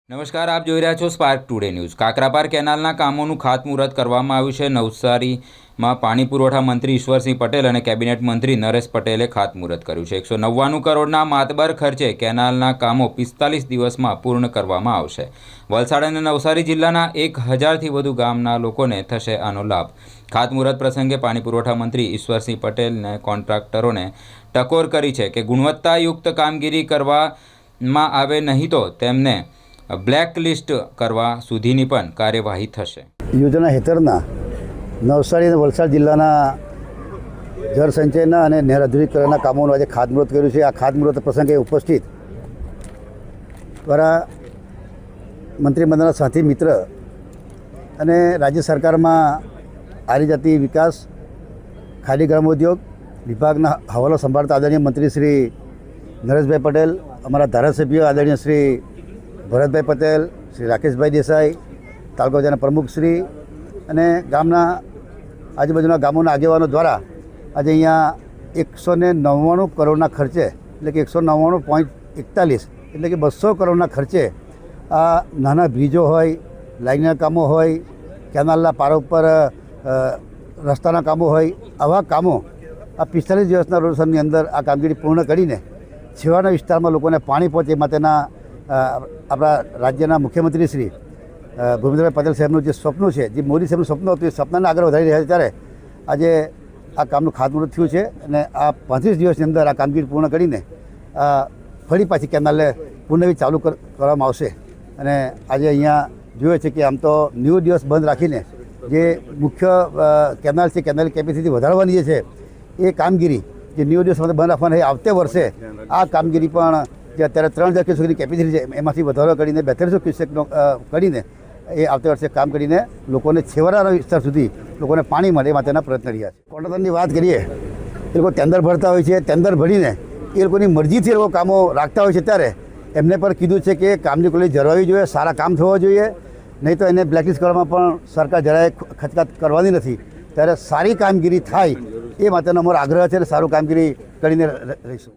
નમસ્કાર, આપ જોઈ રહ્યા છો સ્પાર્ક ટુડે ન્યૂઝ। કાકરાપાર કેનાલના કામોનું ખાતમુહૂર્ત કરવામાં આવ્યું છે। નવસારીમાં પાણી પુરવઠા મંત્રી ઈશ્વરસિંહ પટેલ અને કેબિનેટ મંત્રી નરેશ પટેલે ખાતમુહૂર્ત કર્યું છે। 199 કરોડના માતબર ખર્ચે કેનાલના કામો 45 દિવસમાં પૂર્ણ કરવામાં આવશે। વલસાડ અને નવસારી જિલ્લાના 1000થી વધુ ગામના લોકોને થશે આનો લાભ। ખાતમુહૂર્ત પ્રસંગે પાણી પુરવઠા મંત્રી ઈશ્વરસિંહ પટેલને કોન્ટ્રાક્ટરોને ટકોર કરી છે કે ગુણવત્તાયુક્ત કામગીરી કરવામાં આવે નહીં તો તેમને બ્લેકલિસ્ટ કરવા સુધીની પણ કાર્યવાહી થશે। યોજના હેઠળના નવસારી અને વલસાડ જિલ્લાના જળ સંચયના અને નહેર અધુરીકરણના કામોનું આજે ખાતમુહૂર્ત કર્યું છે। આ ખાતમુહૂર્ત પ્રસંગે ઉપસ્થિત દ્વારા મંત્રીમંડળના સાથી મિત્ર અને રાજ્ય સરકારમાં આદિજાતિ વિકાસ ખાદી ગ્રામોદ્યોગ વિભાગના હવાલો સંભાળતા આદરણીય મંત્રી શ્રી નરેશભાઈ પટેલ, અમારા ધારાસભ્ય આદરણીય શ્રી ભરતભાઈ પટેલ, શ્રી રાકેશભાઈ દેસાઈ, તાલુકા પંચાયતના પ્રમુખશ્રી અને ગામના આજુબાજુના ગામોના આગેવાનો દ્વારા આજે અહીંયા 199 કરોડના ખર્ચે એટલે કે 199.41 એટલે કે 200 કરોડના ખર્ચે આ નાના બ્રિજો હોય, લાઇનના કામો હોય, કેનાલના પારો ઉપર રસ્તાના કામો હોય, આવા કામો આ 45 દિવસના રોશનની અંદર આ કામગીરી પૂર્ણ કરીને છેવાડાના વિસ્તારમાં લોકોને પાણી પહોંચે માટેના આપણા રાજ્યના મુખ્યમંત્રી શ્રી ભૂપેન્દ્રભાઈ પટેલ સાહેબનું જે સપનું છે, જે મોદી સાહેબનું સપનું હતું, એ સપનાને આગળ વધારી રહ્યા છે ત્યારે આજે આ કામનું ખાતમુહૂર્ત થયું છે અને આ 35 દિવસની અંદર આ કામગીરી પૂર્ણ કરીને ફરી પાછી કેનાલને પુનઃ ચાલુ કરવામાં આવશે। અને આજે અહીંયા જોઈએ છે કે આમ તો 90 દિવસ બંધ રાખીને જે મુખ્ય કેનાલ છે, કેનાલની કેપેસિટી વધારવાની છે, એ કામગીરી જે 90 દિવસ બંધ રાખવાની આવતે વર્ષે આ કામગીરી પણ જે અત્યારે 3000 ક્યુસેક સુધીની કેપેસિટી છે એમાંથી વધારો કરીને 4200 ક્યુસેકનો કરીને એ આવતા વર્ષે કામ કરીને લોકોને છેવાડાના વિસ્તાર સુધી લોકોને પાણી મળે એ માટેના પ્રયત્ન રહ્યા છે। કોન્ટ્રાક્ટરની વાત કરીએ, એ લોકો ટેન્ડર ભરતા હોય છે, ટેન્ડર ભરીને એ લોકોની મરજીથી એ લોકો કામો રાખતા હોય છે ત્યારે એમને પણ કીધું છે કે કામની ક્વોલિટી જળવાવી જોઈએ, સારા કામ થવા જોઈએ, નહીં તો એને બ્લેકલિસ્ટ કરવામાં પણ સરકાર જરાય ખચકાટ કરવાની નથી। ત્યારે સારી કામગીરી થાય એ માટેનો અમારો આગ્રહ છે અને સારું કામગીરી કરીને રહીશું।